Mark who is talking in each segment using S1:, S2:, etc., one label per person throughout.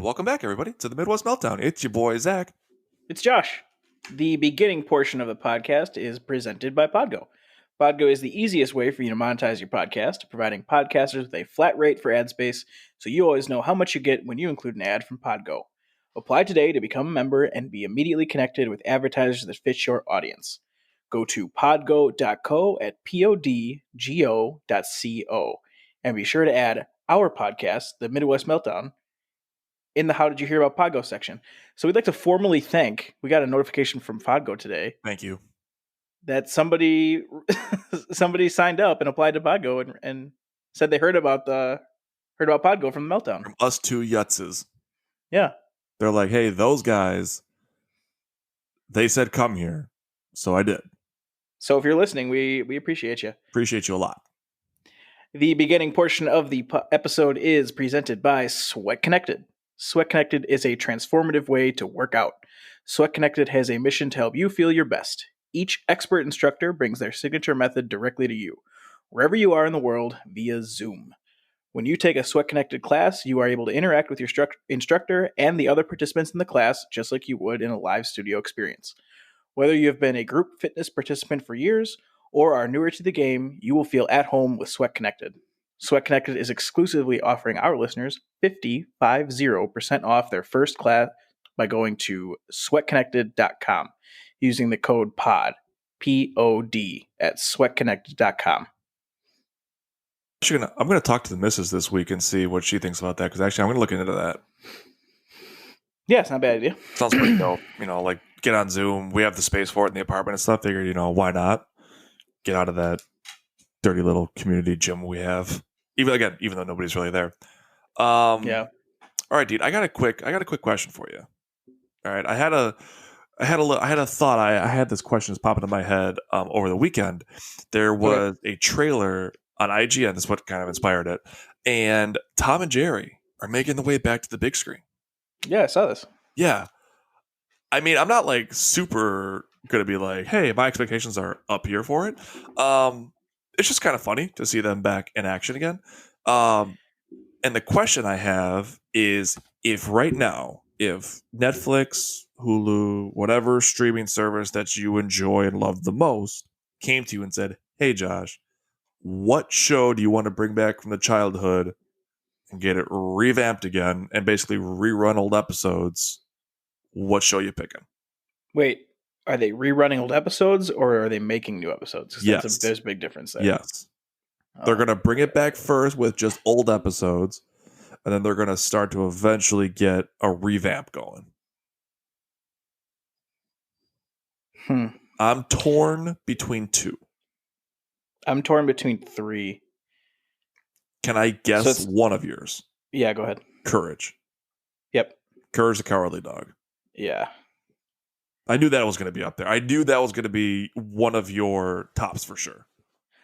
S1: And welcome back, everybody, to the Midwest Meltdown. It's your boy, Zach.
S2: It's Josh. The beginning portion of the podcast is presented by Podgo. Podgo is the easiest way for you to monetize your podcast, providing podcasters with a flat rate for ad space, so you always know how much you get when you include an ad from Podgo. Apply today to become a member and be immediately connected with advertisers that fit your audience. Go to podgo.co at podgo.co and be sure to add our podcast, the Midwest Meltdown, in the How Did You Hear About Podgo section. So we'd like to formally thank, we got a notification from Podgo today
S1: Thank you.
S2: that somebody signed up and applied to Podgo and said they heard about Podgo from the Meltdown.
S1: From us two yutzes.
S2: Yeah.
S1: They're like, hey, those guys, they said come here. So I did.
S2: So if you're listening, we appreciate you.
S1: Appreciate you a lot.
S2: The beginning portion of the episode is presented by Sweat Connected. Sweat Connected is a transformative way to work out. Sweat Connected has a mission to help you feel your best. Each expert instructor brings their signature method directly to you, wherever you are in the world, via Zoom. When you take a Sweat Connected class, you are able to interact with your instructor and the other participants in the class just like you would in a live studio experience. Whether you have been a group fitness participant for years or are newer to the game, you will feel at home with Sweat Connected. Sweat Connected is exclusively offering our listeners 50% off their first class by going to sweatconnected.com using the code POD, P-O-D, at sweatconnected.com.
S1: I'm going to talk to the missus this week and see what she thinks about that, because actually I'm going to look into that.
S2: Yeah, it's not a bad idea.
S1: Sounds pretty dope. Like get on Zoom. We have the space for it in the apartment and stuff. Figured, why not? Get out of that dirty little community gym we have. Even though nobody's really there.
S2: Yeah.
S1: All right, dude. I got a quick question for you. All right. I had a thought. I had this question pop into my head over the weekend. There was a trailer on IGN. That's what kind of inspired it. And Tom and Jerry are making the way back to the big screen.
S2: Yeah, I saw this.
S1: Yeah. I mean, I'm not like super going to be like, hey, my expectations are up here for it. It's just kind of funny to see them back in action again. And the question I have is, if Netflix, Hulu, whatever streaming service that you enjoy and love the most came to you and said, hey, Josh, what show do you want to bring back from the childhood and get it revamped again and basically rerun old episodes, what show you picking?
S2: Wait, are they rerunning old episodes or are they making new episodes?
S1: Yes.
S2: There's a big difference there.
S1: Yes. They're going to bring it back first with just old episodes, and then they're going to start to eventually get a revamp going. I'm torn between two.
S2: I'm torn between three.
S1: Can I guess one of yours?
S2: Yeah, go ahead.
S1: Courage.
S2: Yep.
S1: Courage the Cowardly Dog.
S2: Yeah.
S1: I knew that was going to be up there. I knew that was going to be one of your tops for sure.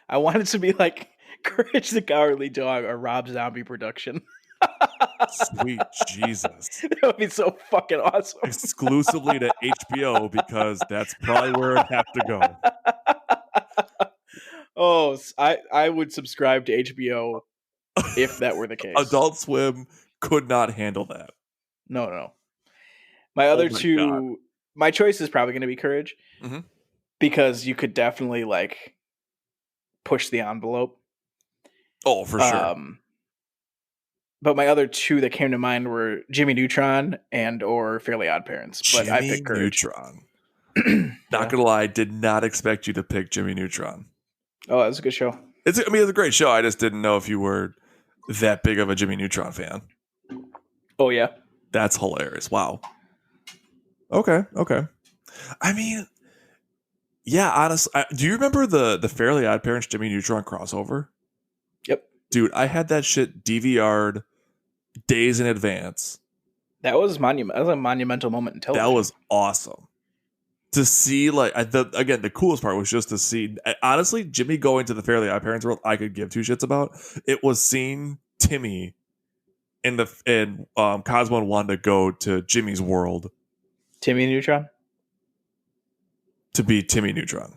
S2: I wanted to be like Courage the Cowardly Dog or Rob Zombie production.
S1: Sweet Jesus.
S2: That would be so fucking awesome.
S1: Exclusively to HBO, because that's probably where it'd have to go.
S2: Oh, I would subscribe to HBO if that were the case.
S1: Adult Swim could not handle that.
S2: No. My other two, my choice is probably going to be Courage, because you could definitely like push the envelope.
S1: Oh, for sure.
S2: But my other two that came to mind were Jimmy Neutron and or Fairly Odd Parents. But I picked Courage.
S1: Neutron. Not gonna lie, I did not expect you to pick Jimmy Neutron.
S2: Oh, that was a good show.
S1: It's a great show. I just didn't know if you were that big of a Jimmy Neutron fan.
S2: Oh yeah,
S1: that's hilarious. Wow. Okay. I mean, yeah. Honestly, do you remember the Fairly Odd Parents Jimmy Neutron crossover?
S2: Yep.
S1: Dude, I had that shit DVR'd days in advance.
S2: That was That was a monumental moment in television.
S1: That was awesome. To see, like, the coolest part was just to see, honestly, Jimmy going to the Fairly Odd Parents world, I could give two shits about. It was seeing Timmy and Cosmo and Wanda go to Jimmy's world.
S2: Timmy Neutron?
S1: To be Timmy Neutron.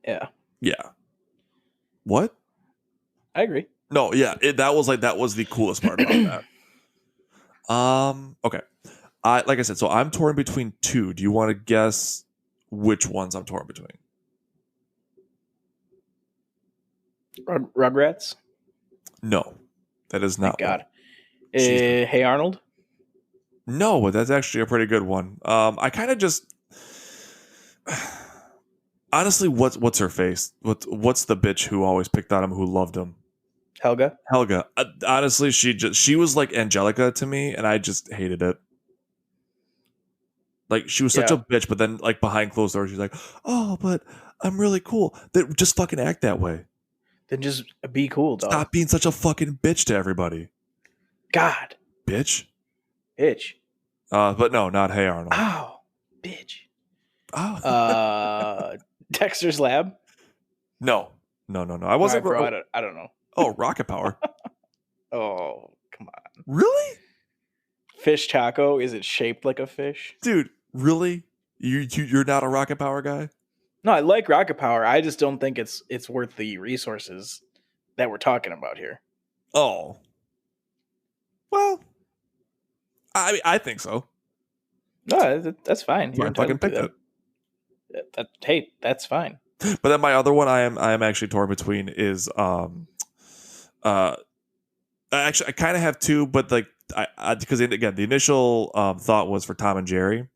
S2: Yeah.
S1: Yeah. What?
S2: I agree.
S1: No, yeah. That was the coolest part about Okay. Like I said, so I'm torn between two. Do you want to guess which ones I'm torn between?
S2: Rugrats.
S1: No, that is
S2: Thank
S1: not one.
S2: God.
S1: She's
S2: Hey Arnold.
S1: no, but that's actually a pretty good one. I kind of just honestly, what's her face? What's the bitch who always picked on him, who loved him?
S2: Helga.
S1: Helga. Honestly, she was like Angelica to me, and I just hated it. Like she was such a
S2: Yeah.
S1: bitch, but then like behind closed doors, she's like, "Oh, but I'm really cool." Just fucking act that way.
S2: Then just be cool, dog.
S1: Stop being such a fucking bitch to everybody,
S2: God.
S1: bitch.
S2: Bitch.
S1: But no, not Hey Arnold.
S2: Ow. Bitch.
S1: Oh.
S2: Dexter's Lab.
S1: No. I
S2: All right,
S1: wasn't.
S2: bro. I don't know.
S1: Oh, Rocket Power.
S2: Oh, come on.
S1: Really,
S2: Fish taco. Is it shaped like a fish?
S1: dude? Really? You're not a Rocket Power guy?
S2: No, I like Rocket Power. I just don't think it's worth the resources that we're talking about here.
S1: Oh. Well, I think so.
S2: No, that's fine.
S1: So I fucking picked it.
S2: Hey, that's fine.
S1: But then my other one, I am actually torn between is actually I kind of have two, but like because again the initial thought was for Tom and Jerry,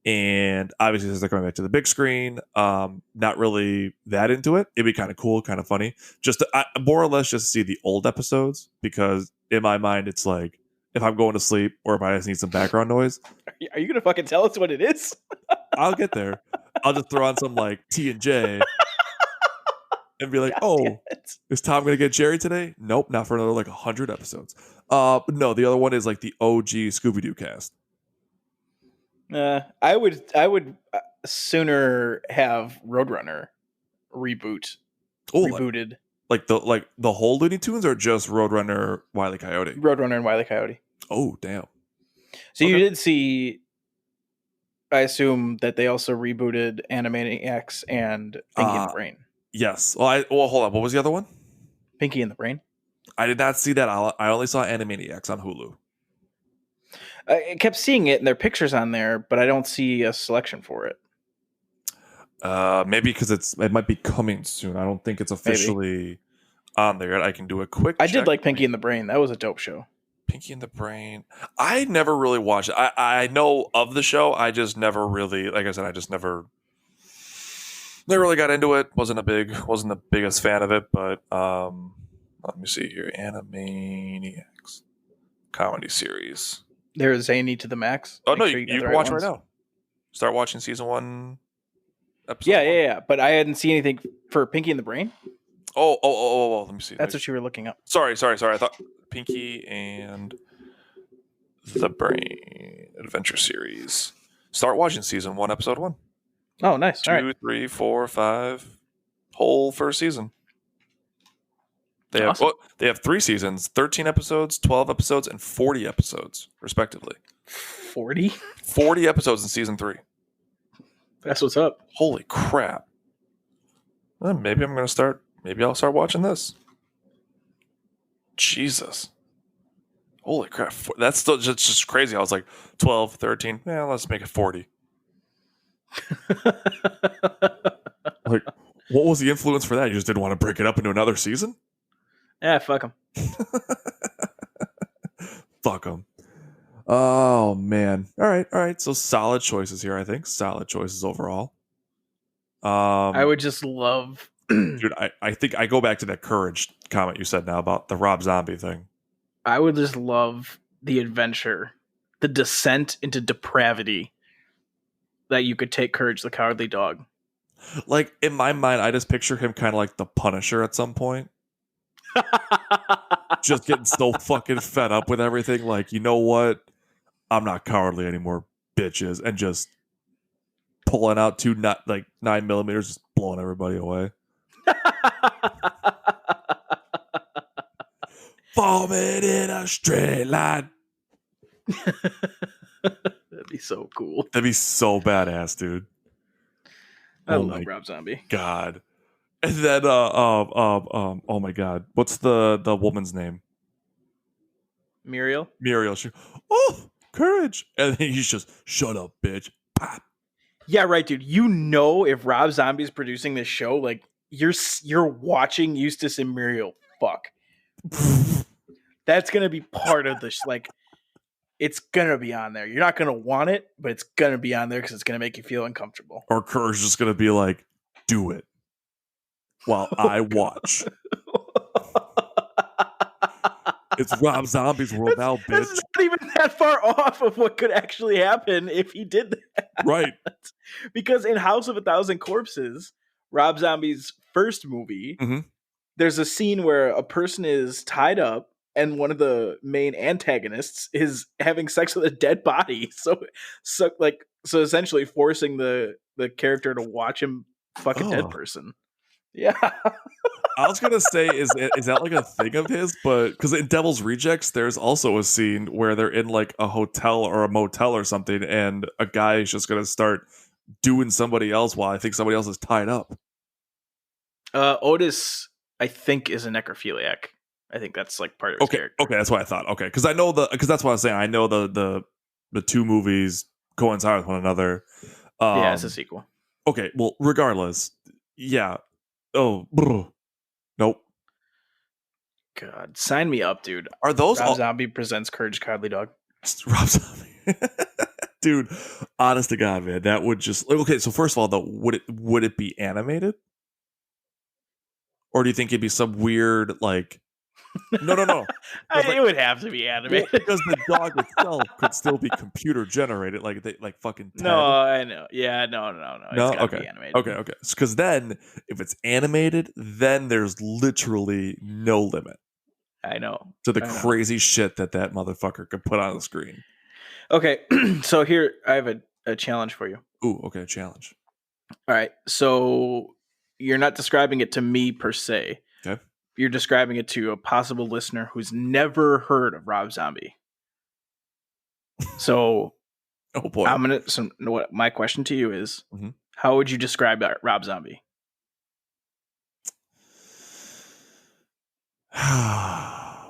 S1: and obviously since they're coming back to the big screen, not really that into it. It'd be kind of cool, kind of funny, just to, more or less just to see the old episodes, because in my mind it's like if I'm going to sleep or if I just need some background noise,
S2: Are you gonna fucking tell us what it is?
S1: I'll get there. I'll just throw on some like T and J and be like,
S2: God
S1: "Oh,
S2: damn it.
S1: is Tom gonna get Jerry today?" Nope, not for another like 100 episodes. No, the other one is like the OG Scooby Doo cast.
S2: I would sooner have Roadrunner
S1: Oh,
S2: rebooted.
S1: like the whole Looney Tunes or just Roadrunner, Wile E. Coyote?
S2: Roadrunner and Wile E. Coyote.
S1: Oh, damn.
S2: So
S1: Okay.
S2: you did see. I assume that they also rebooted Animaniacs and Pinky and the Brain.
S1: Yes. Well, hold on. What was the other one?
S2: Pinky and the Brain.
S1: I did not see that. I only saw Animaniacs on Hulu.
S2: I kept seeing it and there are pictures on there, but I don't see a selection for it.
S1: Maybe because it might be coming soon. I don't think it's officially on there yet. I can do a quick.
S2: I did like Pinky and the Brain. That was a dope show.
S1: Pinky and the Brain. I never really watched it. I know of the show. I just never really, like I said, I just never really got into it. Wasn't the biggest fan of it. But let me see here. Animaniacs comedy series.
S2: There is zany to the max.
S1: Oh no, you can watch right now. Start watching season 1. Episode
S2: Yeah. But I hadn't seen anything for Pinky and the Brain.
S1: Oh. Let me see.
S2: That's what you were looking up.
S1: Sorry. I thought Pinky and the Brain Adventure Series. Start watching season 1, episode 1.
S2: Oh, nice.
S1: 2, 3, 4, 5. Whole first season. They have
S2: Awesome.
S1: they have 3 seasons, 13 episodes, 12 episodes, and 40 episodes, respectively.
S2: 40?
S1: 40 episodes in season 3.
S2: That's what's up.
S1: Holy crap. Well, maybe I'll start watching this. Jesus. Holy crap. That's still just crazy. I was like 12, 13. Yeah, let's make it 40. Like, what was the influence for that? You just didn't want to break it up into another season?
S2: Yeah, fuck them.
S1: Fuck them. Oh, man. All right. So solid choices here, I think. Solid choices overall.
S2: I would just love...
S1: Dude, I think I go back to that courage comment you said now about the Rob Zombie thing.
S2: I would just love the adventure, the descent into depravity that you could take Courage the Cowardly Dog.
S1: Like, in my mind, I just picture him kind of like the Punisher at some point. Just getting so fucking fed up with everything. Like, you know what? I'm not cowardly anymore, bitches. And just pulling out 9mm, just blowing everybody away. Vomit in a straight line.
S2: That'd be so cool.
S1: That'd be so badass, dude.
S2: I love Rob Zombie.
S1: God. And then oh my god, what's the woman's name?
S2: Muriel.
S1: Muriel. Oh, courage. And then he's just, shut up, bitch. Pop.
S2: Yeah, right, dude. You know, if Rob Zombie's producing this show, like you're watching Eustace and Muriel fuck. That's gonna be part of this. Like, it's gonna be on there. You're not gonna want it, but it's gonna be on there because it's gonna make you feel uncomfortable.
S1: Or Courage just going to be like, do it while I watch. It's Rob Zombie's world now, bitch.
S2: That's not even that far off of what could actually happen if he did that.
S1: Right.
S2: Because in House of a Thousand Corpses, Rob Zombie's first movie,
S1: Mhm.
S2: there's a scene where a person is tied up and one of the main antagonists is having sex with a dead body. So essentially forcing the character to watch him fuck a dead person. Yeah.
S1: I was gonna say, is that like a thing of his? But because in Devil's Rejects, there's also a scene where they're in like a hotel or a motel or something, and a guy is just gonna start doing somebody else while I think somebody else is tied up.
S2: Otis, I think, is a necrophiliac. I think that's like part of his character.
S1: Okay, that's what I thought. Okay, because that's what I was saying. I know the two movies coincide with one another.
S2: Yeah, it's a sequel.
S1: Okay, well, regardless, yeah. Oh, nope.
S2: God, sign me up, dude.
S1: Are those
S2: Rob Zombie presents Courage Cowardly Dog?
S1: Rob Zombie, dude. Honest to God, man, that would just okay. So first of all, though, would it be animated, or do you think it'd be some weird like? No.
S2: It would have to be animated
S1: because the dog itself could still be computer generated, like fucking. Ted.
S2: No, I know. Yeah, no. It's gotta be animated.
S1: Okay. Because then, if it's animated, then there's literally no limit.
S2: I know
S1: to the crazy shit that motherfucker could put on the screen.
S2: Okay, so here I have a challenge for you.
S1: Ooh, okay, challenge.
S2: All right, so you're not describing it to me per se.
S1: Okay.
S2: You're describing it to a possible listener who's never heard of Rob Zombie. So,
S1: oh boy,
S2: what my question to you is: how would you describe Rob Zombie?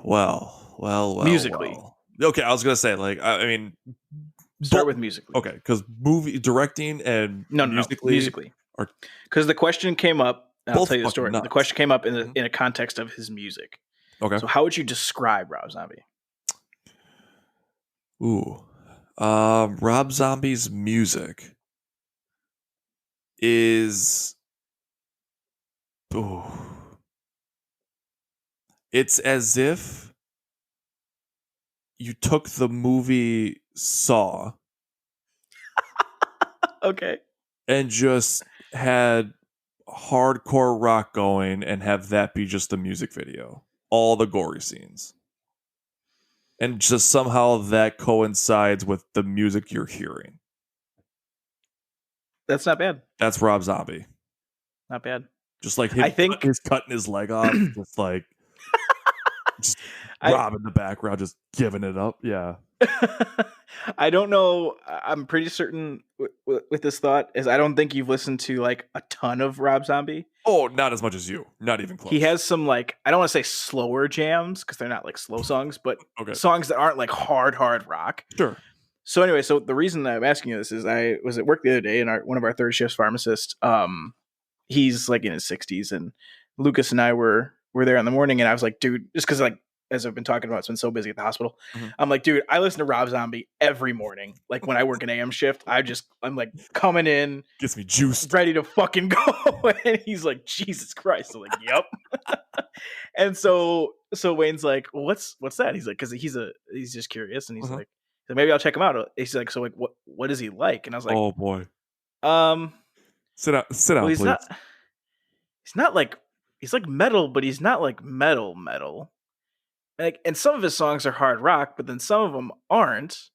S1: well.
S2: Musically.
S1: Well. Okay, I was gonna say I mean,
S2: start with musically.
S1: Okay, because movie directing and
S2: musically, because the question came up. I'll tell you the story.
S1: Nuts.
S2: The question came up in a context of his music.
S1: Okay.
S2: So how would you describe Rob Zombie?
S1: Ooh, Rob Zombie's music is, ooh, it's as if you took the movie Saw,
S2: okay,
S1: and just had hardcore rock going and have that be just the music video, all the gory scenes, and just somehow that coincides with the music you're hearing.
S2: That's not bad.
S1: That's Rob Zombie.
S2: Not bad.
S1: Just like him, I think he's cutting his leg off, just like Rob in the background, just giving it up. Yeah.
S2: I don't know. I'm pretty certain with this thought is I don't think you've listened to like a ton of Rob Zombie.
S1: Oh, not as much as you. Not even close.
S2: He has some like, I don't want to say slower jams because they're not like slow songs, but songs that aren't like hard rock.
S1: Sure.
S2: So anyway, so the reason that I'm asking you this is I was at work the other day and one of our third shift pharmacists, he's like in his 60s, and Lucas and I were there in the morning, and I was like, dude, just because like, as I've been talking about, it's been so busy at the hospital. I'm like, dude, I listen to Rob Zombie every morning. Like when I work an AM shift, I'm like coming in,
S1: gets me juiced,
S2: ready to fucking go. And he's like, Jesus Christ. I'm like, yep. And so Wayne's like, well, what's that? He's like, because he's just curious, and he's like, maybe I'll check him out. He's like, so like, what is he like? And I was like,
S1: oh boy. Sit down,
S2: well,
S1: please.
S2: He's not like, he's like metal, but he's not like metal. Like, and some of his songs are hard rock, but then some of them aren't.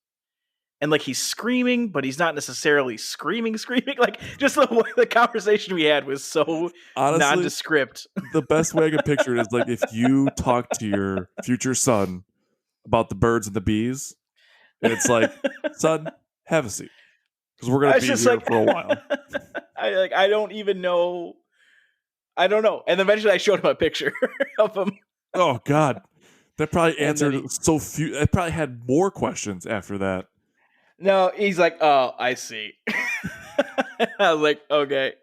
S2: And like he's screaming, but he's not necessarily screaming. Like just the conversation we had was so honestly, nondescript.
S1: The best way I can picture it is like if you talk to your future son about the birds and the bees, and it's like, son, have a seat, because we're gonna be here like, for a while.
S2: I don't even know. I don't know. And eventually I showed him a picture of him.
S1: Oh God. That probably
S2: And then
S1: answered so few. It probably had more questions after that.
S2: no, he's like, oh, I see. I was like, okay.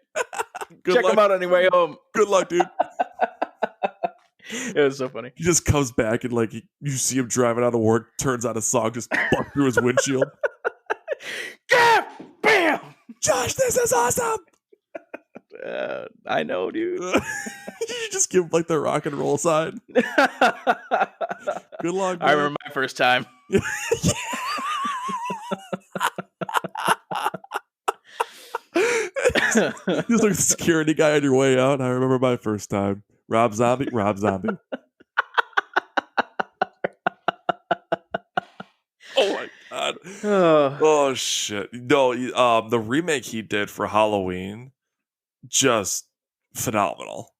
S1: Good
S2: Check
S1: luck.
S2: him out on your way home.
S1: Good luck, dude.
S2: It was so funny.
S1: He just comes back and like you see him driving out of work, turns on a song, just buck through his windshield.
S2: Yeah, bam.
S1: Josh, this is awesome.
S2: I know, dude.
S1: You just give him like the rock and roll side. Good luck, man.
S2: I remember my first time.
S1: You look like a security guy on your way out. I remember my first time. Rob Zombie. Oh my god. Oh shit. No, the remake he did for Halloween, just phenomenal.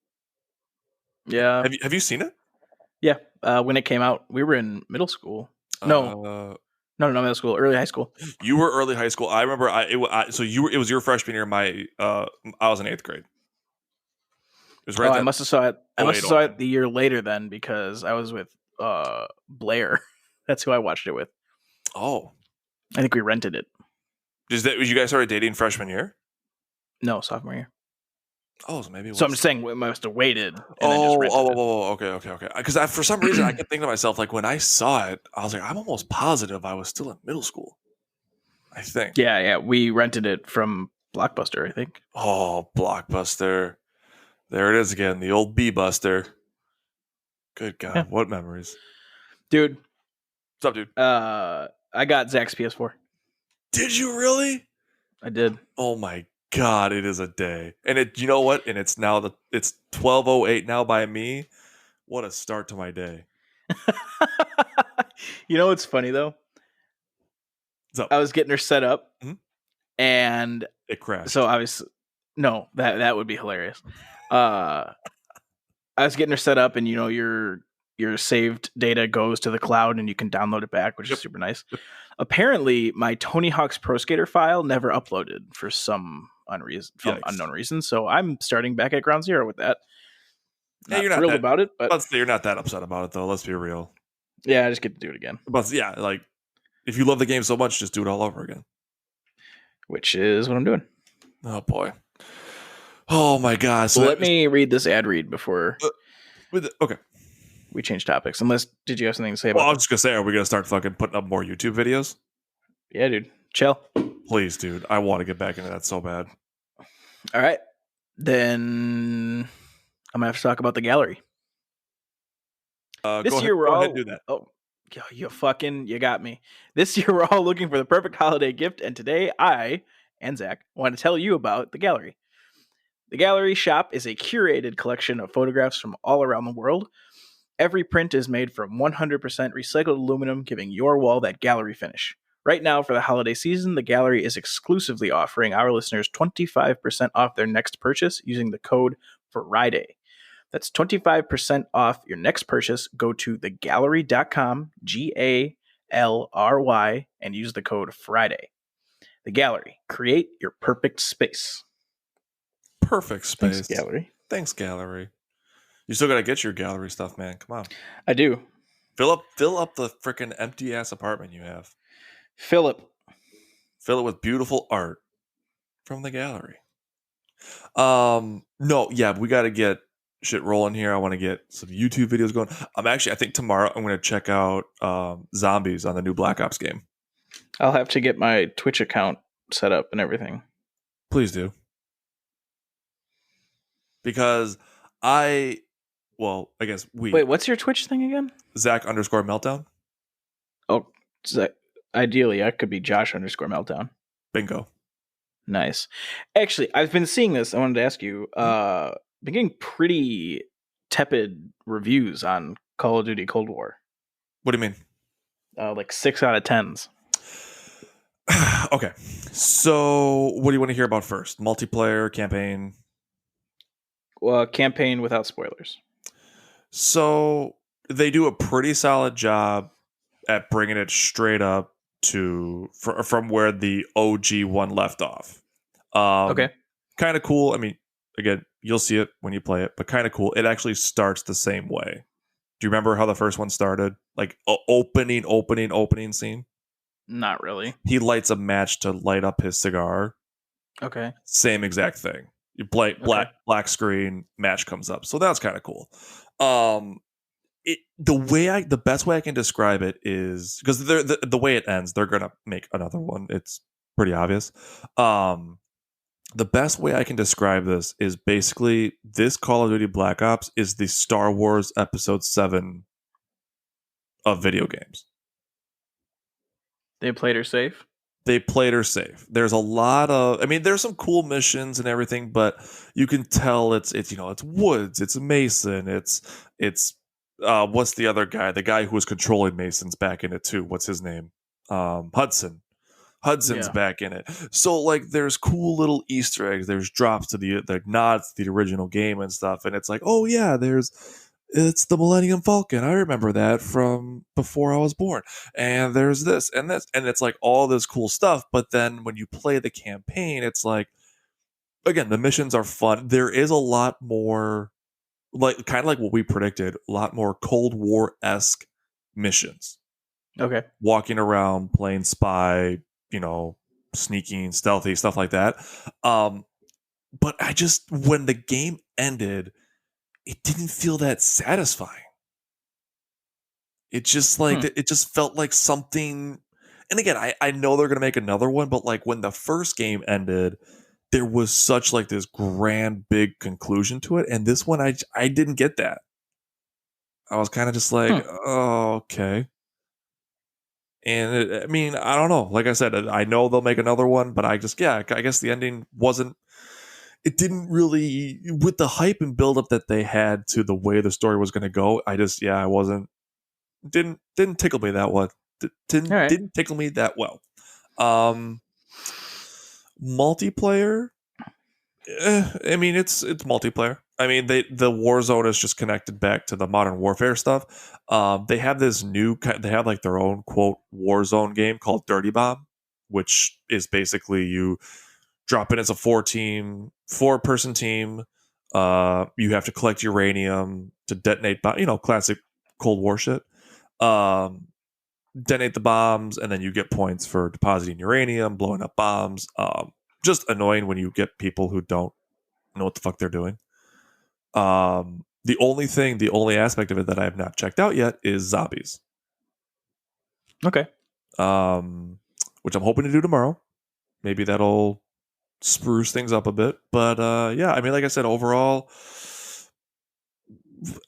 S2: Yeah.
S1: Have you seen it?
S2: Yeah. When it came out, we were in middle school. No, middle school, early high school.
S1: You were early high school. I remember. It was your freshman year. I was in 8th grade. It was right.
S2: I must have saw it. I must have saw it the year later then because I was with Blair. That's who I watched it with.
S1: Oh,
S2: I think we rented it.
S1: Was you guys started dating freshman year?
S2: No, sophomore year.
S1: Oh, so maybe.
S2: So I'm just saying we must have waited.
S1: Okay. Because for some reason I kept thinking to myself, like when I saw it, I was like, I'm almost positive I was still in middle school. I think.
S2: Yeah. We rented it from Blockbuster, I think.
S1: Oh, Blockbuster! There it is again, the old B-Buster. Good God, yeah. What memories,
S2: dude!
S1: What's up, dude?
S2: I got Zach's PS4.
S1: Did you really?
S2: I did.
S1: Oh my God, it is a day. And you know what? And it's 12:08 now by me. What a start to my day.
S2: You know what's funny though?
S1: What's up?
S2: I was getting her set up, and
S1: it crashed.
S2: So obviously, no, that would be hilarious. I was getting her set up, and your saved data goes to the cloud, and you can download it back, which is super nice. Apparently, my Tony Hawk's Pro Skater file never uploaded for some unknown reason. So I'm starting back at ground zero with that. You're not thrilled about it, but
S1: you're not that upset about it, though. Let's be real.
S2: Yeah, I just get to do it again.
S1: But yeah, like if you love the game so much, just do it all over again.
S2: Which is what I'm doing.
S1: Oh boy. Oh my God.
S2: So let me read this ad read before.
S1: Okay.
S2: We change topics. Unless, did you have something to say about
S1: I was just going to say, are we going to start fucking putting up more YouTube videos?
S2: Yeah, dude. Chill.
S1: Please, dude. I want to get back into that so bad.
S2: All right. Then I'm going to have to talk about the gallery. This year we're all...
S1: do that.
S2: Oh, you got me. This year we're all looking for the perfect holiday gift, and today I and Zach want to tell you about the gallery. The gallery shop is a curated collection of photographs from all around the world. Every print is made from 100% recycled aluminum, giving your wall that gallery finish. Right now, for the holiday season, the gallery is exclusively offering our listeners 25% off their next purchase using the code FRIDAY. That's 25% off your next purchase. Go to thegallery.com, GALRY, and use the code FRIDAY. The Gallery. Create your perfect space.
S1: Perfect space.
S2: Thanks, Gallery.
S1: Thanks, Gallery. You still got to get your gallery stuff, man. Come on.
S2: I do.
S1: Fill up the freaking empty ass apartment you have.
S2: Fill it
S1: with beautiful art from the gallery. No, yeah, we got to get shit rolling here. I want to get some YouTube videos going. I think tomorrow I'm going to check out zombies on the new Black Ops game.
S2: I'll have to get my Twitch account set up and everything.
S1: Please do. Because I guess
S2: Wait, what's your Twitch thing again?
S1: Zach_Meltdown.
S2: Oh, Zach. Ideally, I could be Josh_Meltdown.
S1: Bingo.
S2: Nice. Actually, I've been seeing this. I wanted to ask you. Been getting pretty tepid reviews on Call of Duty Cold War.
S1: What do you mean?
S2: Like 6 out of 10s.
S1: Okay. So, what do you want to hear about first? Multiplayer, campaign?
S2: Well, campaign without spoilers.
S1: So they do a pretty solid job at bringing it straight up from where the OG one left off.
S2: Okay.
S1: Kind of cool. I mean, again, you'll see it when you play it, but kind of cool. It actually starts the same way Do you remember how the first one started? Like opening scene.
S2: Not really.
S1: He lights a match to light up his cigar.
S2: Okay.
S1: Same exact thing. You
S2: Okay.
S1: black screen, match comes up. So that's kind of cool. The best way I can describe it is because the way it ends, they're gonna make another one. It's pretty obvious. The best way I can describe this is basically this Call of Duty Black Ops is the Star Wars Episode 7 of video games.
S2: They played her safe.
S1: They played her safe. There's a lot of, I mean, there's some cool missions and everything, but you can tell it's it's Woods, it's Mason, it's what's the other guy? The guy who was controlling Mason's back in it too. What's his name? Hudson. Hudson's
S2: Yeah.
S1: back in it. So like there's cool little Easter eggs, there's drops to the nods to the original game and stuff, and it's like, oh yeah, it's the Millennium Falcon. I remember that from before I was born. And there's this and this, and it's like all this cool stuff. But then when you play the campaign, it's like, again, the missions are fun. There is a lot more, like kind of like what we predicted, a lot more Cold War-esque missions.
S2: Okay.
S1: Walking around, playing spy, sneaking, stealthy, stuff like that. But when the game ended, it didn't feel that satisfying. It just it just felt like something. And again, I know they're gonna make another one, but like when the first game ended, there was such like this grand big conclusion to it, and this one I didn't get that. I was kind of just like, oh, okay. And I mean, I don't know. Like I said, I know they'll make another one, but I guess the ending wasn't. It didn't really, with the hype and buildup that they had to the way the story was going to go. I wasn't. Didn't tickle me that well. Didn't tickle me that well. Multiplayer. I mean, it's multiplayer. I mean, the Warzone is just connected back to the Modern Warfare stuff. They have this they have like their own quote Warzone game called Dirty Bomb, which is basically you drop in as a four person team. You have to collect uranium to detonate classic Cold War shit. Detonate the bombs, and then you get points for depositing uranium, blowing up bombs. Just annoying when you get people who don't know what the fuck they're doing. The only aspect of it that I have not checked out yet is zombies.
S2: Okay.
S1: Which I'm hoping to do tomorrow. Maybe that'll spruce things up a bit. But yeah, I mean, like I said, overall,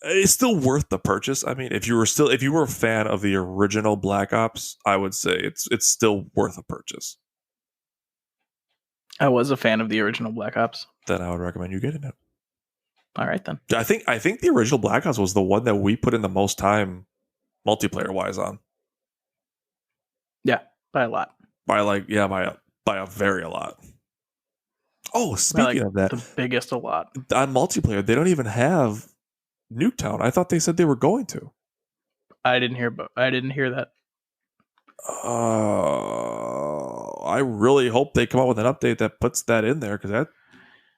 S1: it's still worth the purchase. I mean, if you were a fan of the original Black Ops, I would say it's still worth a purchase.
S2: I was a fan of the original Black Ops.
S1: Then I would recommend you getting it.
S2: All right, then.
S1: I think the original Black Ops was the one that we put in the most time multiplayer wise on.
S2: Yeah, by a lot.
S1: By a very a lot. Oh, speaking of that,
S2: the biggest a lot
S1: on multiplayer, they don't even have Nuketown. I thought they said they were going to.
S2: I didn't hear that.
S1: I really hope they come out with an update that puts that in there, because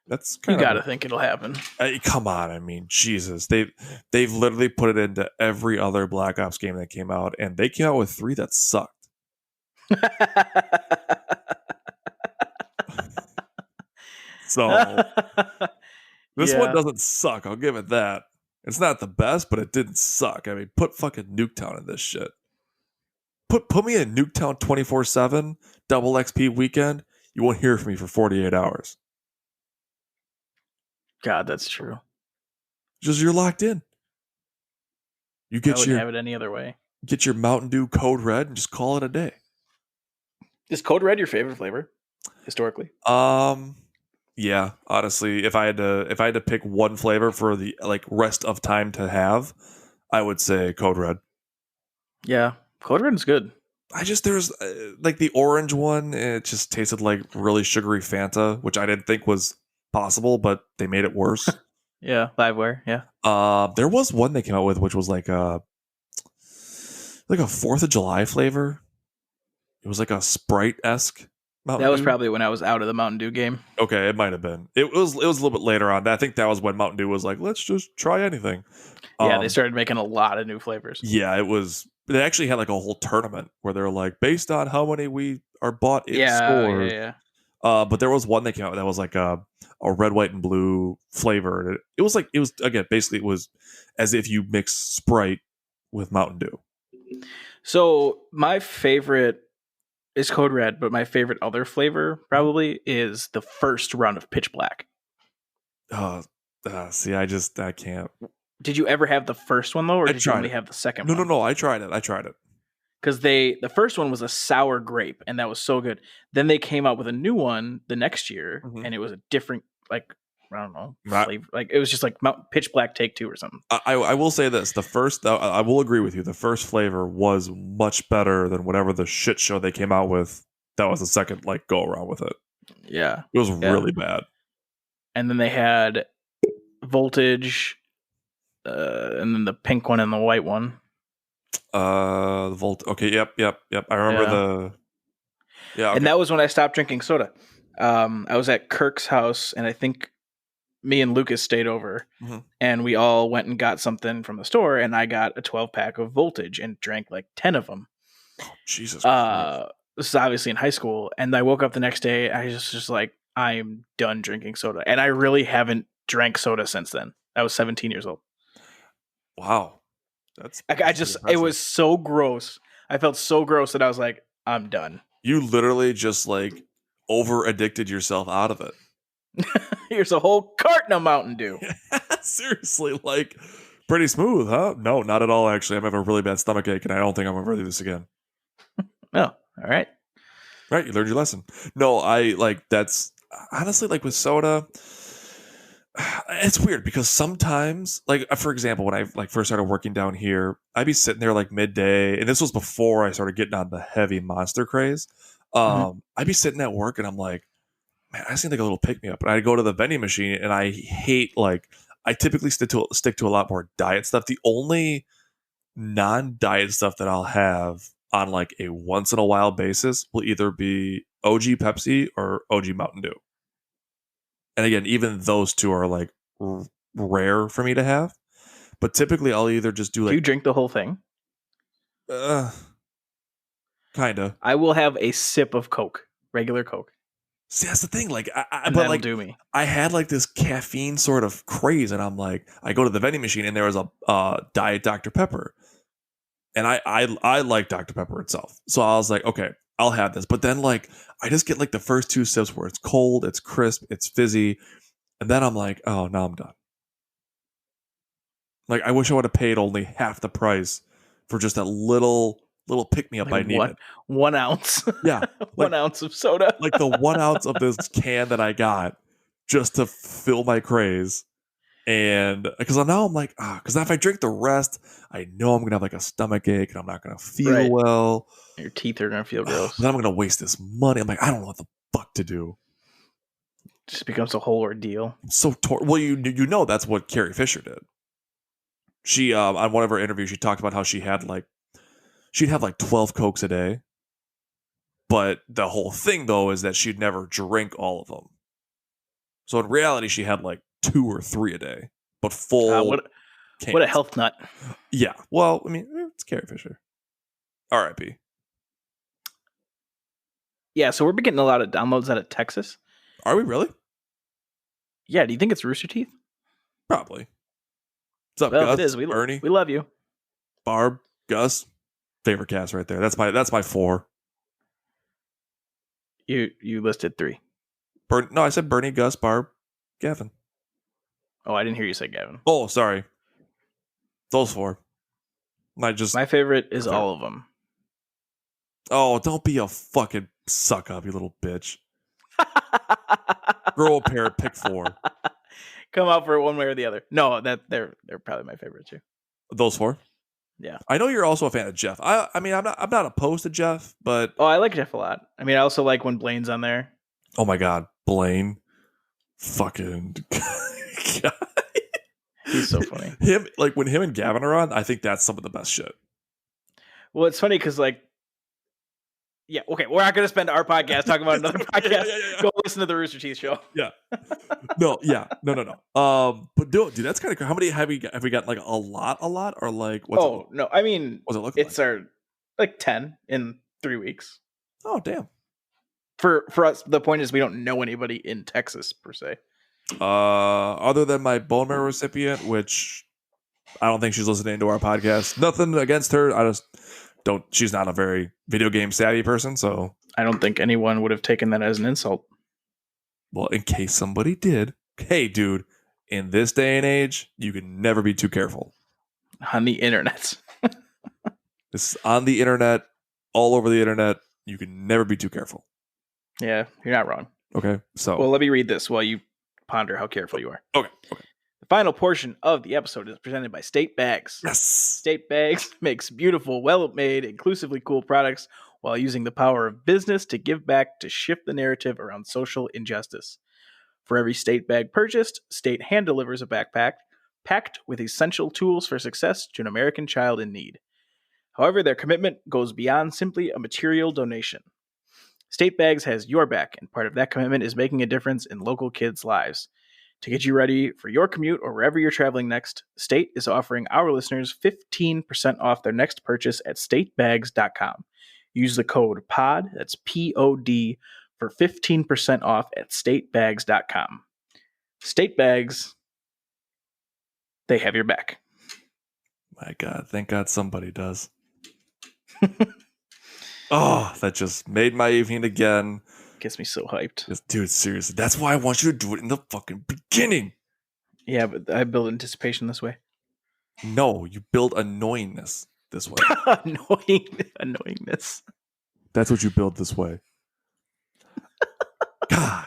S1: that's kind
S2: you got to think it'll happen.
S1: Come on, I mean, Jesus, they've literally put it into every other Black Ops game that came out, and they came out with 3 that sucked. So this one doesn't suck. I'll give it that. It's not the best, but it didn't suck. I mean, put fucking Nuketown in this shit. Put me in Nuketown 24/7 double XP weekend. You won't hear from me for 48 hours.
S2: God, that's true.
S1: Just you're locked in. You
S2: I wouldn't have it any other way.
S1: Get your Mountain Dew Code Red and just call it a day.
S2: Is Code Red your favorite flavor historically?
S1: Yeah, honestly, if I had to pick one flavor for the rest of time to have, I would say Code Red.
S2: Yeah, Code Red is good.
S1: There's like the orange one, it just tasted like really sugary Fanta, which I didn't think was possible, but they made it worse.
S2: Yeah, Liveware, yeah.
S1: There was one they came out with which was like a 4th of July flavor. It was like a Sprite-esque Mountain
S2: That was
S1: Dew?
S2: probably when I was out of the Mountain Dew game.
S1: Okay, it might have been. It was a little bit later on. I think that was when Mountain Dew was like, let's just try anything.
S2: Yeah, they started making a lot of new flavors.
S1: Yeah, it was. They actually had like a whole tournament where they're like, based on how many we are bought in stores.
S2: Yeah.
S1: But there was one that came out that was like a red, white, and blue flavor. And it was again basically it was as if you mix Sprite with Mountain Dew.
S2: So my favorite is Code Red, but my favorite other flavor probably is the first run of Pitch Black.
S1: See, I can't.
S2: Did you ever have the first one though, or did you only have the second one?
S1: No. I tried it.
S2: Because the first one was a sour grape, and that was so good. Then they came out with a new one the next year, and it was a different, like, I don't know, flavor. Like it was just like Pitch Black Take Two or something.
S1: I will say this: the first, I will agree with you. The first flavor was much better than whatever the shit show they came out with. That was the second like go around with it.
S2: Yeah,
S1: it was really bad.
S2: And then they had Voltage, and then the pink one and the white one.
S1: Okay, yep. I remember the. Yeah, okay.
S2: And that was when I stopped drinking soda. I was at Kirk's house, and I think me and Lucas stayed over, and we all went and got something from the store, and I got a 12-pack of Voltage and drank like 10 of them.
S1: Oh, Jesus Christ.
S2: This is obviously in high school, and I woke up the next day, I was just like, I am done drinking soda, and I really haven't drank soda since then. I was 17 years old.
S1: Wow.
S2: It was so gross. I felt so gross that I was like, I'm done.
S1: You literally just like over addicted yourself out of it.
S2: Here's a whole carton of Mountain Dew.
S1: Seriously, like pretty smooth, huh? No, not at all. Actually, I'm having a really bad stomach ache, and I don't think I'm gonna do this again.
S2: Oh, all right.
S1: Right, you learned your lesson. No, I like that's honestly like with soda. It's weird because sometimes, like for example, when I like first started working down here, I'd be sitting there like midday, and this was before I started getting on the heavy Monster craze. I'd be sitting at work, and I'm like, man, I just need like a little pick me up, and I'd go to the vending machine, and I hate like I typically stick to a lot more diet stuff. The only non-diet stuff that I'll have on like a once in a while basis will either be OG Pepsi or OG Mountain Dew. And again, even those two are like rare for me to have. But typically, I'll either just do like.
S2: Do you drink the whole thing?
S1: Kinda.
S2: I will have a sip of Coke, regular Coke.
S1: See, that's the thing. Like,
S2: but like, do me.
S1: I had like this caffeine sort of craze, and I'm like, I go to the vending machine, and there was a Diet Dr. Pepper, and I like Dr. Pepper itself, so I was like, okay, I'll have this. But then like I just get like the first two sips where it's cold, it's crisp, it's fizzy, and then I'm like, oh, now I'm done. Like I wish I would have paid only half the price for just that little pick me up I needed.
S2: 1 ounce.
S1: Yeah.
S2: 1 ounce of soda.
S1: Like the 1 ounce of this can that I got just to fill my craze. And because now I'm like, because if I drink the rest, I know I'm going to have like a stomach ache and I'm not going to feel well.
S2: Your teeth are going to feel gross.
S1: Then I'm going to waste this money. I'm like, I don't know what the fuck to do.
S2: It just becomes a whole ordeal.
S1: I'm so well, you know that's what Carrie Fisher did. She, on one of her interviews, she talked about how she'd have like 12 Cokes a day. But the whole thing, though, is that she'd never drink all of them. So in reality, she had like 2 or 3 a day, but full.
S2: What a health nut.
S1: Yeah. Well, I mean, it's Carrie Fisher. R.I.P.
S2: Yeah, so we're getting a lot of downloads out of Texas.
S1: Are we really?
S2: Yeah, do you think it's Rooster Teeth?
S1: Probably. What's up,
S2: well,
S1: Gus?
S2: It is.
S1: Ernie?
S2: We love you.
S1: Barb, Gus, favorite cast right there. That's my 4.
S2: You listed 3.
S1: No, I said Bernie, Gus, Barb, Gavin.
S2: Oh, I didn't hear you say Gavin.
S1: Oh, sorry. Those 4. My
S2: favorite is all of them.
S1: Oh, don't be a fucking suck up, you little bitch. Grow a pair, pick 4.
S2: Come out for one way or the other. No, they're probably my favorite too.
S1: Those 4?
S2: Yeah.
S1: I know you're also a fan of Jeff. I mean, I'm not opposed to Jeff, but
S2: I like Jeff a lot. I mean, I also like when Blaine's on there.
S1: Oh my god, Blaine. Fucking God.
S2: He's so funny.
S1: When him and Gavin are on, I think that's some of the best shit.
S2: Well, it's funny because like Yeah, okay. We're not going to spend our podcast talking about another podcast.
S1: Yeah.
S2: Go listen to the Rooster Teeth show.
S1: Yeah. No. But dude, that's kind of. How many have we got? Like a lot, or like what's it?
S2: No, I mean,
S1: What's it looking
S2: it's our 10 in 3 weeks.
S1: Oh, damn.
S2: For us, the point is we don't know anybody in Texas per se.
S1: Other than my bone marrow recipient, which I don't think she's listening to our podcast. Nothing against her. I just don't. She's not a very video game savvy person, so
S2: I don't think anyone would have taken that as an insult.
S1: well, in case somebody did, hey, dude, in this day and age, you can never be too careful.
S2: On the internet.
S1: This is on the internet, all over the internet. You can never be too careful.
S2: Yeah, you're not wrong.
S1: Okay, so
S2: well, let me read this while you ponder how careful you are.
S1: Okay.
S2: The final portion of the episode is presented by State Bags.
S1: Yes.
S2: State Bags makes beautiful, well-made, inclusively cool products while using the power of business to give back to shift the narrative around social injustice. For every State Bag purchased, State hand delivers a backpack packed with essential tools for success to an American child in need. However, their commitment goes beyond simply a material donation. State Bags has your back, and part of that commitment is making a difference in local kids' lives. To get you ready for your commute or wherever you're traveling next, State is offering our listeners 15% off their next purchase at statebags.com. Use the code POD, that's POD, for 15% off at statebags.com. State Bags, they have your back.
S1: My God, thank God somebody does. Oh, that just made my evening again.
S2: Gets me so hyped.
S1: Dude, seriously. That's why I want you to do it in the fucking beginning.
S2: Yeah, but I build anticipation this way.
S1: No, you build annoyingness this way.
S2: Annoyingness.
S1: That's what you build this way. God.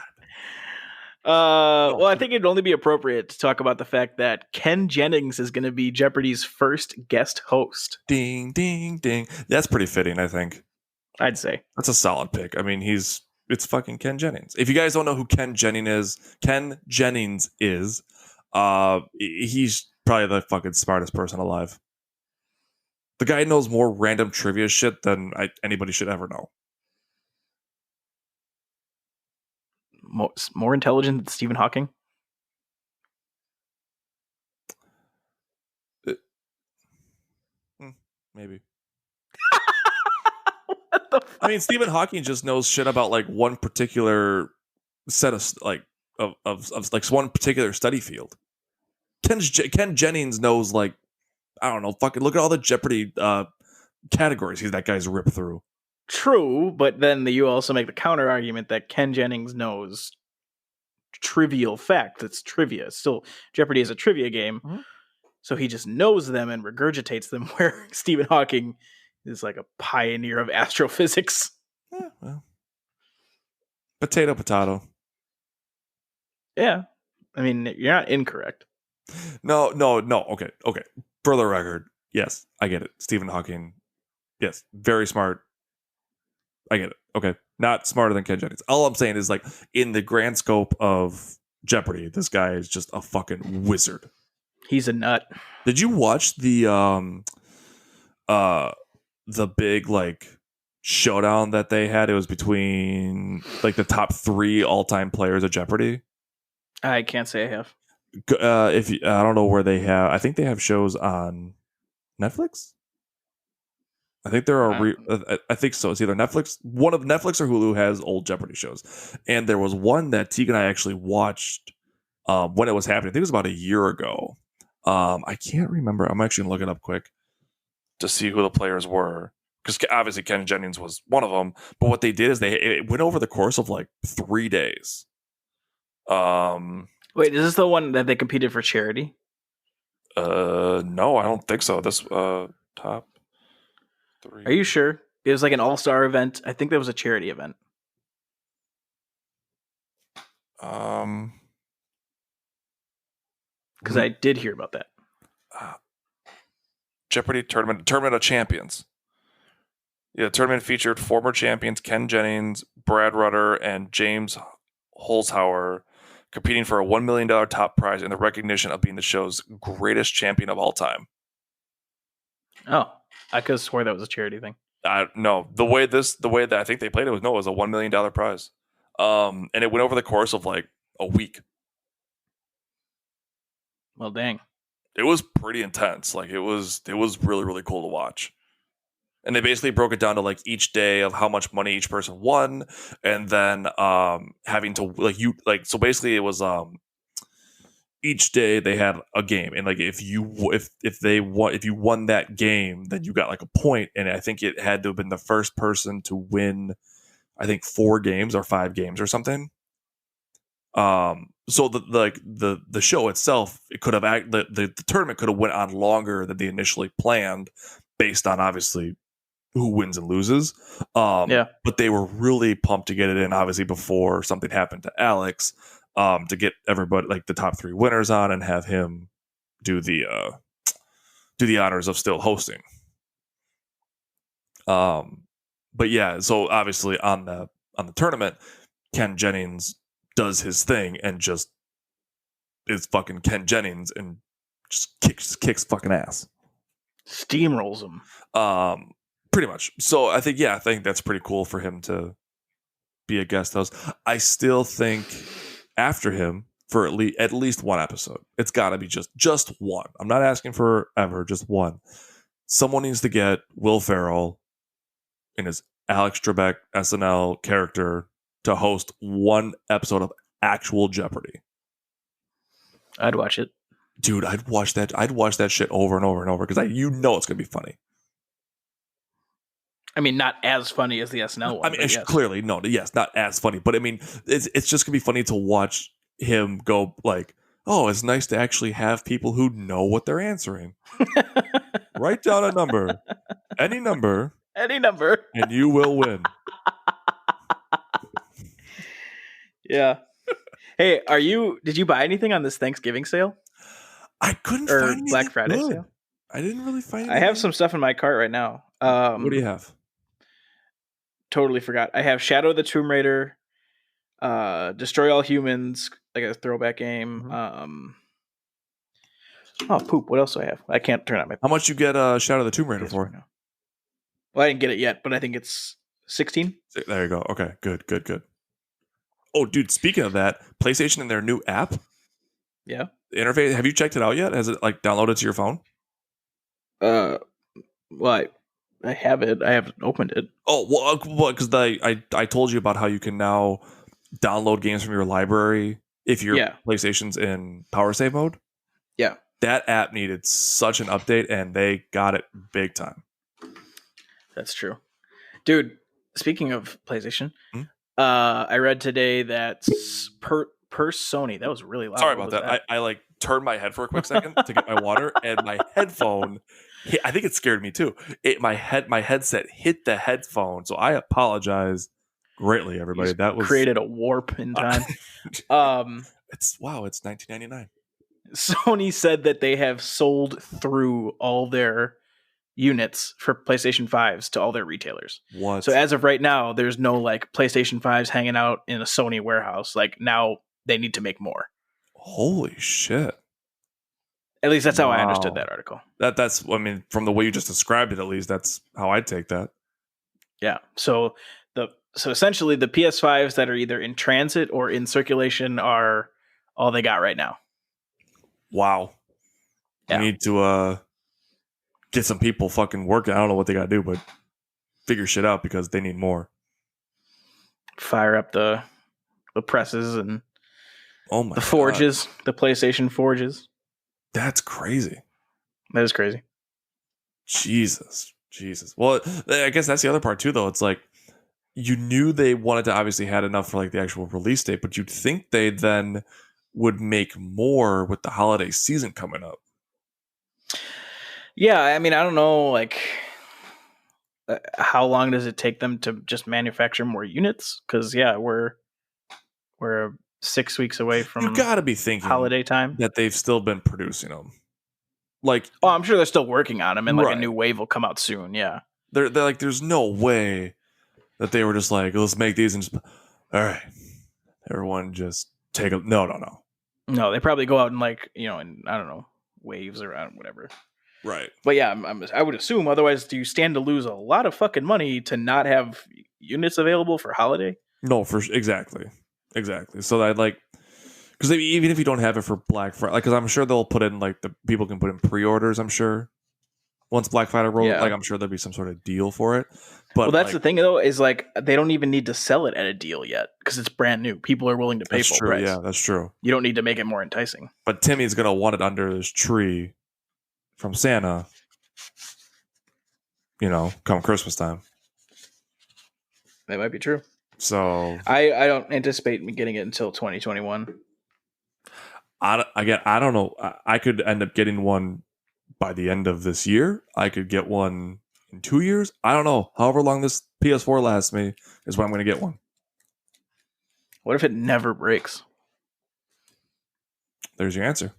S2: Well, I think it'd only be appropriate to talk about the fact that Ken Jennings is going to be Jeopardy's first guest host.
S1: Ding, ding, ding. That's pretty fitting, I think.
S2: I'd say.
S1: That's a solid pick. I mean, it's fucking Ken Jennings. If you guys don't know who Ken Jennings is, he's probably the fucking smartest person alive. The guy knows more random trivia shit than anybody should ever know.
S2: More intelligent than Stephen Hawking?
S1: Maybe.
S2: What the fuck?
S1: I mean, Stephen Hawking just knows shit about like one particular set of like of like one particular study field. Ken Jennings knows like I don't know. Fucking look at all the Jeopardy categories that guy's ripped through.
S2: True, but then you also make the counter argument that Ken Jennings knows trivial fact. That's trivia. Still, Jeopardy is a trivia game, so he just knows them and regurgitates them. Where Stephen Hawking is like a pioneer of astrophysics.
S1: Yeah, well, potato.
S2: Yeah, I mean you're not incorrect.
S1: No. Okay. For the record, yes, I get it. Stephen Hawking, yes, very smart. I get it. Okay. Not smarter than Ken Jennings. All I'm saying is like in the grand scope of Jeopardy, this guy is just a fucking wizard.
S2: He's a nut.
S1: Did you watch the big like showdown that they had? It was between like the top 3 all-time players of Jeopardy.
S2: I can't say I have.
S1: If I don't know where they have, I think they have shows on Netflix. I think there are. I think so. It's either Netflix, one of Netflix or Hulu has old Jeopardy shows, and there was one that Teague and I actually watched when it was happening. I think it was about a year ago. I can't remember. I'm actually gonna look it up quick to see who the players were, because obviously Ken Jennings was one of them. But what they did is it went over the course of like 3 days.
S2: Wait, is this the one that they competed for charity?
S1: No, I don't think so. This top 3.
S2: Are you sure? It was like an all-star event. I think that was a charity event. Because I did hear about that.
S1: Jeopardy tournament of champions. Yeah, the tournament featured former champions Ken Jennings, Brad Rutter, and James Holzhauer competing for a $1 million top prize in the recognition of being the show's greatest champion of all time.
S2: Oh, I could have swore that was a charity thing.
S1: No, the way that I think they played it was a $1 million prize, and it went over the course of like a week.
S2: Well, dang.
S1: It was pretty intense. Like it was really really cool to watch. And they basically broke it down to like each day of how much money each person won, and then having to so basically it was each day they had a game, and like if you won that game, then you got like a point, and I think it had to have been the first person to win, I think 4 games or 5 games or something. So the show itself, it could have the tournament could have went on longer than they initially planned, based on obviously who wins and loses.
S2: Yeah.
S1: But they were really pumped to get it in, obviously, before something happened to Alex, to get everybody, like the top 3 winners, on and have him do the honors of still hosting. But yeah, so obviously on the tournament, Ken Jennings does his thing and just is fucking Ken Jennings and just kicks fucking ass.
S2: Steamrolls him.
S1: Pretty much. So I think that's pretty cool for him to be a guest host. I still think after him, for at least one episode, it's got to be just one. I'm not asking for ever, just one. Someone needs to get Will Ferrell in his Alex Trebek SNL character to host one episode of actual Jeopardy.
S2: I'd watch it.
S1: Dude, I'd watch that shit over and over and over, because it's gonna be funny.
S2: I mean, not as funny as the SNL one.
S1: I mean, yes. Clearly, no, yes, not as funny, but I mean, it's just gonna be funny to watch him go like, oh, it's nice to actually have people who know what they're answering. Write down a number, any number, and you will win.
S2: Yeah. Hey, did you buy anything on this Thanksgiving sale?
S1: I couldn't find anything
S2: Black Friday
S1: good.
S2: sale.
S1: I didn't really find anything.
S2: I have some stuff in my cart right now.
S1: What do you have?
S2: Totally forgot. I have Shadow of the Tomb Raider, Destroy All Humans, like a throwback game.
S1: Mm-hmm.
S2: Oh, poop. What else do I have? I can't turn on my...
S1: How much you get Shadow of the Tomb Raider for?
S2: Right now. Well, I didn't get it yet, but I think it's 16.
S1: There you go. Okay, good. Oh, dude, speaking of that, PlayStation and their new app.
S2: Yeah.
S1: The interface, have you checked it out yet? Has it like downloaded to your phone?
S2: Well, I have it. I haven't opened it.
S1: Oh, well, because I told you about how you can now download games from your library if your PlayStation's in power save mode.
S2: Yeah.
S1: That app needed such an update, and they got it big time.
S2: That's true. Dude, speaking of PlayStation, I read today that per Sony, that was really loud.
S1: Sorry about that. I like turned my head for a quick second to get my water, and my headphone hit, I think it scared me too. My headset hit the headphone, so I apologize greatly, everybody. That was
S2: created a warp in time.
S1: It's 1999.
S2: Sony said that they have sold through all their units for PlayStation 5s to all their retailers.
S1: What?
S2: So as of right now, there's no like PlayStation 5s hanging out in a Sony warehouse. Like now they need to make more.
S1: Holy shit.
S2: At least that's how I understood that article.
S1: That's I mean, from the way you just described it, at least that's how I'd take that.
S2: Yeah. So essentially the PS5s that are either in transit or in circulation are all they got right now.
S1: Wow.
S2: Yeah.
S1: We need to get some people fucking working. I don't know what they got to do, but figure shit out, because they need more.
S2: Fire up the presses and
S1: the
S2: forges,
S1: God.
S2: The PlayStation forges.
S1: That's crazy.
S2: That is crazy.
S1: Jesus. Well, I guess that's the other part too, though. It's like, you knew they wanted to obviously had enough for like the actual release date, but you'd think they then would make more with the holiday season coming up.
S2: Yeah, I mean, I don't know, like, how long does it take them to just manufacture more units? Because we're 6 weeks away from.
S1: You got to be thinking
S2: holiday time
S1: that they've still been producing them. Like,
S2: I'm sure they're still working on them, and like a new wave will come out soon. Yeah,
S1: they're like, there's no way that they were just like, let's make these and just, all right, everyone just take a no.
S2: No, they probably go out and like, and I don't know, waves around whatever.
S1: Right.
S2: But yeah, I would assume otherwise, do you stand to lose a lot of fucking money to not have units available for holiday?
S1: No, exactly. So I'd like because even if you don't have it for Black Friday, like because I'm sure they'll put in like the people can put in pre-orders. I'm sure once Black Friday rolls,
S2: Yeah.
S1: like I'm sure there'll be some sort of deal for it.
S2: Well,
S1: But
S2: that's
S1: like
S2: the thing though, is like they don't even need to sell it at a deal yet because it's brand new. People are willing to pay
S1: that's
S2: full
S1: true.
S2: price.
S1: Yeah, that's true.
S2: You don't need to make it more enticing.
S1: But Timmy's gonna want it under his tree from Santa. Come Christmas time.
S2: That might be true.
S1: So
S2: I don't anticipate me getting it until 2021.
S1: I don't know. I could end up getting one by the end of this year. I could get one in 2 years. I don't know. However long this PS4 lasts me is when I'm going to get one.
S2: What if it never breaks?
S1: There's your answer.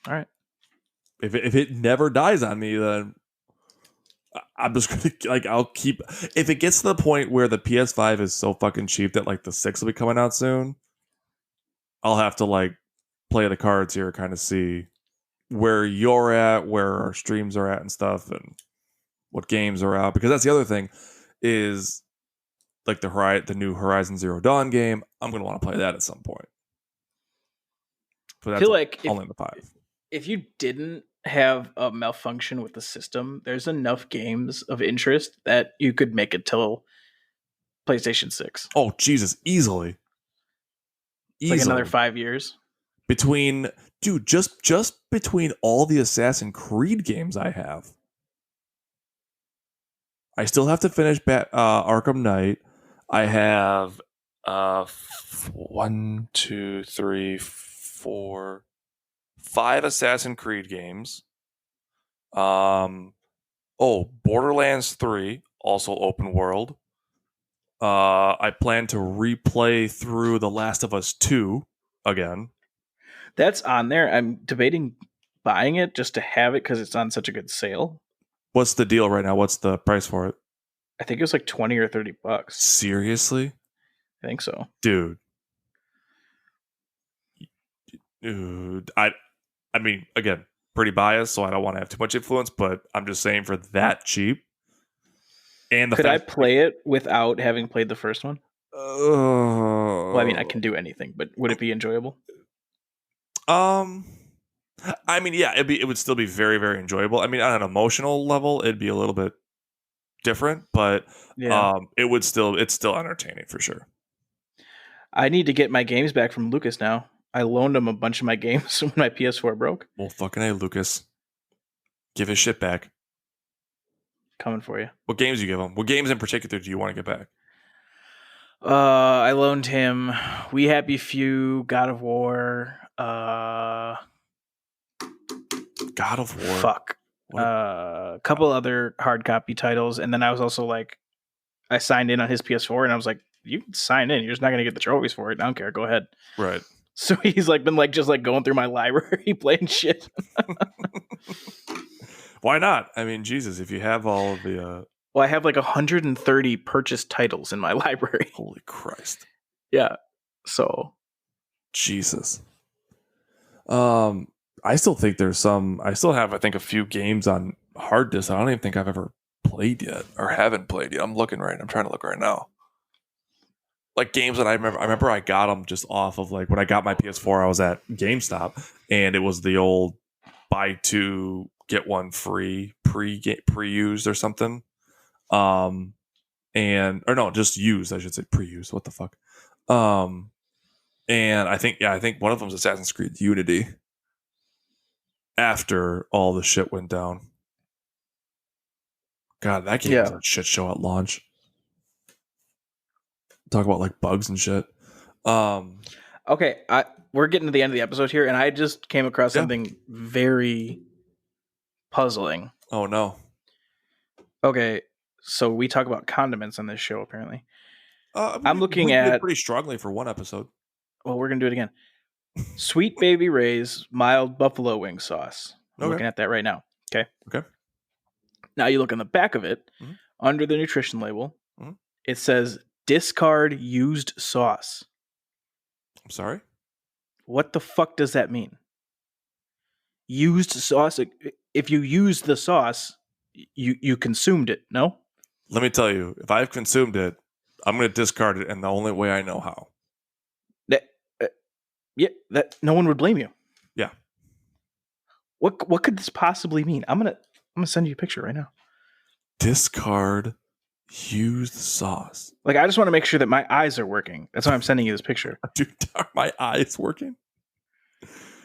S2: All right.
S1: If it never dies on me, then I'm just going to, like, I'll keep. If it gets to the point where the PS5 is so fucking cheap that, like, the 6 will be coming out soon, I'll have to, like, play the cards here, kind of see where you're at, where our streams are at and stuff, and what games are out. Because that's the other thing is, like, the new Horizon Zero Dawn game. I'm going to want to play that at some point. But
S2: I
S1: that's
S2: feel like
S1: only the 5.
S2: if you didn't have a malfunction with the system, there's enough games of interest that you could make it till PlayStation 6.
S1: Oh, Jesus, easily.
S2: It's like another 5 years.
S1: Between, dude, just between all the Assassin's Creed games I have. I still have to finish Arkham Knight. I have 1, 2, 3, 4, 5 Assassin's Creed games. Borderlands 3, also open world. I plan to replay through The Last of Us 2 again.
S2: That's on there. I'm debating buying it just to have it because it's on such a good sale.
S1: What's the deal right now? What's the price for it?
S2: I think it was like $20 or $30.
S1: Seriously?
S2: I think so.
S1: Dude, I mean, again, pretty biased, so I don't want to have too much influence, but I'm just saying for that cheap. And
S2: could I play it without having played the first one? Well, I mean, I can do anything, but would it be enjoyable?
S1: I mean, yeah, it would still be very, very enjoyable. I mean, on an emotional level, it'd be a little bit different, but
S2: Yeah.
S1: it's still entertaining for sure.
S2: I need to get my games back from Lucas now. I loaned him a bunch of my games when my PS4 broke.
S1: Well, fucking A, Lucas. Give his shit back.
S2: Coming for you.
S1: What games do you give him? What games in particular do you want to get back?
S2: I loaned him We Happy Few, God of War,
S1: God of War.
S2: Fuck. A couple other hard copy titles, and then I was also like, I signed in on his PS4, and I was like, you can sign in. You're just not gonna get the trophies for it. I don't care. Go ahead.
S1: Right.
S2: So he's like been like just like going through my library playing shit.
S1: Why not? I mean, Jesus, if you have all of the
S2: Well, I have like 130 purchased titles in my library.
S1: Holy Christ.
S2: Yeah. So
S1: Jesus. I still think I still have, I think, a few games on hard disk I don't even think I've ever played yet or haven't played yet. I'm trying to look right now. Like games that I remember I got them just off of, like, when I got my PS4, I was at GameStop and it was the old buy 2 get 1 free pre-used or something. Just used, I should say, pre-used. What the fuck? And I think one of them is Assassin's Creed Unity. After all the shit went down. God, that game was a shit show at launch. Talk about like bugs and shit.
S2: Okay, we're getting to the end of the episode here, and I just came across something very puzzling.
S1: Oh no.
S2: Okay, so we talk about condiments on this show, apparently. I'm looking
S1: we
S2: at
S1: did pretty strongly for one episode.
S2: Well, we're gonna do it again. Sweet Baby Ray's mild buffalo wing sauce. I'm looking at that right now. Okay. Now you look on the back of it, under the nutrition label, it says discard used sauce.
S1: I'm sorry?
S2: What the fuck does that mean? Used sauce? if you used the sauce, you consumed it. No,
S1: Let me tell you, if I've consumed it, I'm going to discard it in the only way I know how.
S2: that yeah, that no one would blame you.
S1: Yeah.
S2: What could this possibly mean? I'm gonna send you a picture right now.
S1: Discard used sauce.
S2: Like, I just want to make sure that my eyes are working. That's why I'm sending you this picture.
S1: Dude, are my eyes working?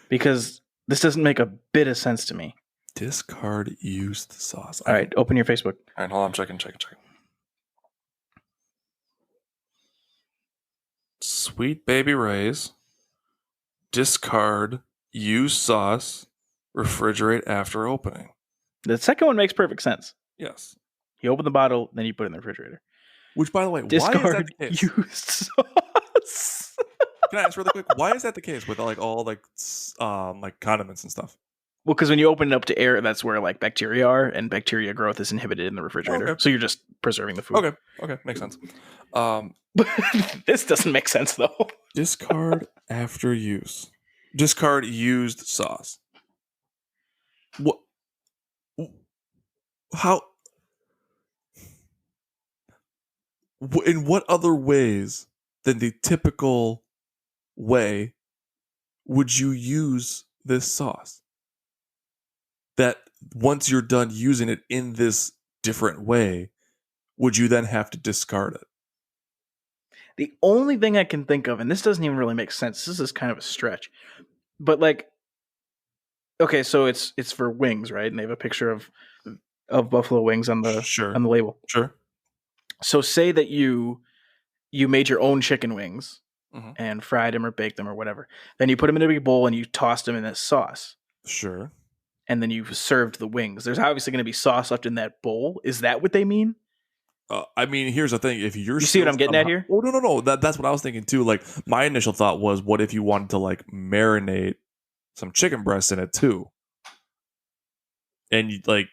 S2: Because this doesn't make a bit of sense to me.
S1: Discard used sauce.
S2: All right, open your Facebook.
S1: All right, hold on. I'm checking. Sweet Baby Ray's. Discard used sauce. Refrigerate after opening.
S2: The second one makes perfect sense.
S1: Yes.
S2: You open the bottle, then you put it in the refrigerator.
S1: Which, by the way,
S2: Discard
S1: why is that the case?
S2: used sauce.
S1: Can I ask really quick? Why is that the case with all like condiments and stuff?
S2: Well, because when you open it up to air, that's where like bacteria are, and bacteria growth is inhibited in the refrigerator.
S1: Okay.
S2: So you're just preserving the food.
S1: Okay, makes sense.
S2: This doesn't make sense though.
S1: Discard after use. Discard used sauce. What? How? In what other ways than the typical way would you use this sauce? That once you're done using it in this different way, would you then have to discard it?
S2: The only thing I can think of, and this doesn't even really make sense, this is kind of a stretch, but like, okay, so it's for wings, right? And they have a picture of buffalo wings on the
S1: Sure.
S2: on the label.
S1: Sure.
S2: So say that you made your own chicken wings
S1: Mhm.
S2: and fried them or baked them or whatever. Then you put them in a big bowl and you tossed them in this sauce.
S1: Sure.
S2: And then you've served the wings. There's obviously going to be sauce left in that bowl. Is that what they mean?
S1: I mean, here's the thing. If you're
S2: You see what I'm getting at here?
S1: Oh, no. That's what I was thinking too. Like, my initial thought was, what if you wanted to like marinate some chicken breast in it too? And you, like,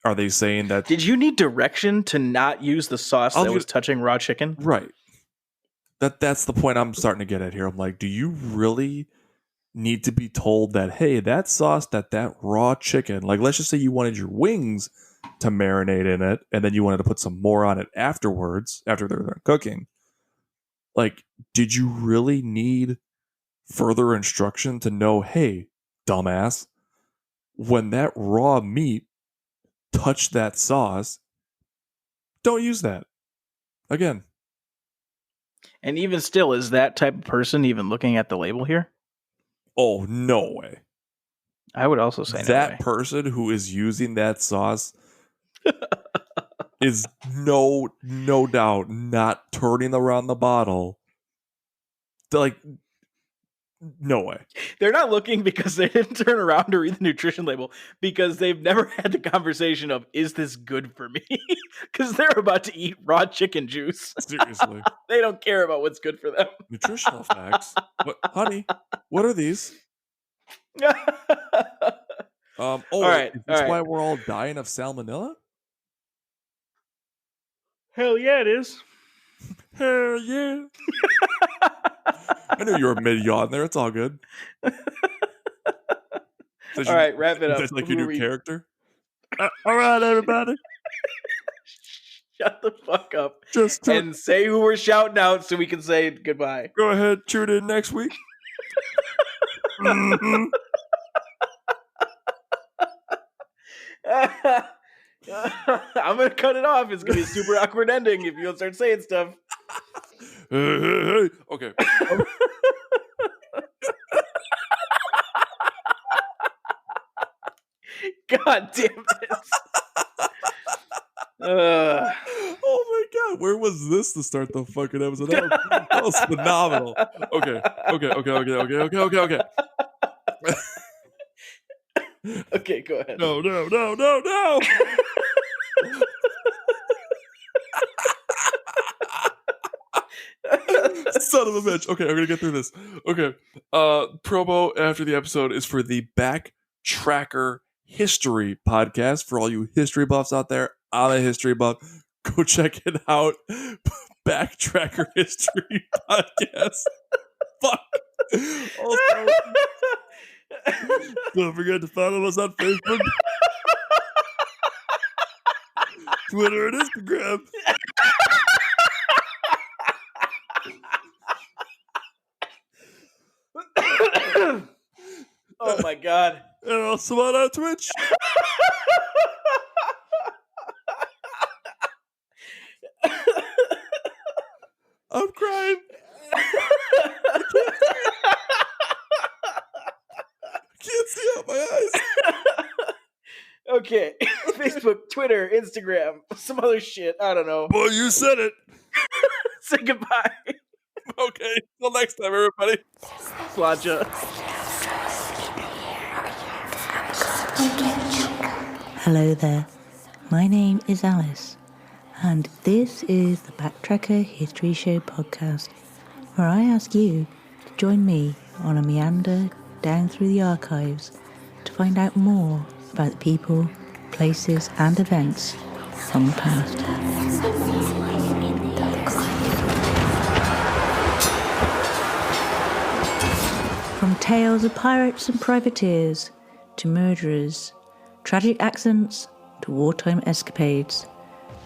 S1: are they saying that?
S2: Did you need direction to not use the sauce that was touching raw chicken?
S1: Right. That's the point I'm starting to get at here. I'm like, do you really need to be told that, hey, that sauce, that raw chicken, like, let's just say you wanted your wings to marinate in it, and then you wanted to put some more on it afterwards, after they're done cooking. Like, did you really need further instruction to know, hey, dumbass, when that raw meat touched that sauce, don't use that. Again.
S2: And even still, is that type of person even looking at the label here?
S1: Oh, no way.
S2: I would also say
S1: that person who is using that sauce is no doubt not turning around the bottle. Like, no way.
S2: They're not looking because they didn't turn around to read the nutrition label, because they've never had the conversation of, is this good for me? Because they're about to eat raw chicken juice.
S1: Seriously.
S2: They don't care about what's good for them.
S1: Nutritional facts. What, honey, what are these? All right. Is this why we're all dying of salmonella?
S2: Hell yeah, it is.
S1: Hell yeah. I knew you were mid-yawn there. It's all good.
S2: All right, wrap it up.
S1: That's like your new character. All right, everybody.
S2: Shut the fuck up.
S1: Just
S2: and say who we're shouting out so we can say goodbye.
S1: Go ahead, tune in next week. Mm-hmm.
S2: I'm gonna cut it off. It's gonna be a super awkward ending if you don't start saying stuff.
S1: Hey. Okay.
S2: God damn it.
S1: Oh my god, where was this to start the fucking episode? That was phenomenal. Okay.
S2: Okay, go ahead.
S1: No. Son of a bitch. Okay, I'm gonna get through this. Okay. Promo after the episode is for the Backtracker History podcast. For all you history buffs out there, I'm a history buff. Go check it out. Backtracker History podcast. Fuck. Also, don't forget to follow us on Facebook. Twitter and Instagram.
S2: Oh my god.
S1: And also on Twitch. I'm crying. I can't see out my eyes.
S2: Okay. Facebook, Twitter, Instagram, some other shit. I don't know.
S1: Boy, you said it.
S2: Say goodbye.
S1: Okay. Till next time, everybody.
S2: Slaja.
S3: Hello there. My name is Alice, and this is the Backtracker History Show podcast, where I ask you to join me on a meander down through the archives to find out more about the people, places, and events from the past. From tales of pirates and privateers to murderers, tragic accidents to wartime escapades,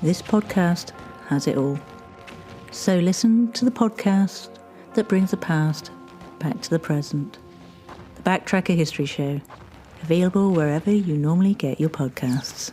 S3: this podcast has it all. So listen to the podcast that brings the past back to the present. The Backtracker History Show, available wherever you normally get your podcasts.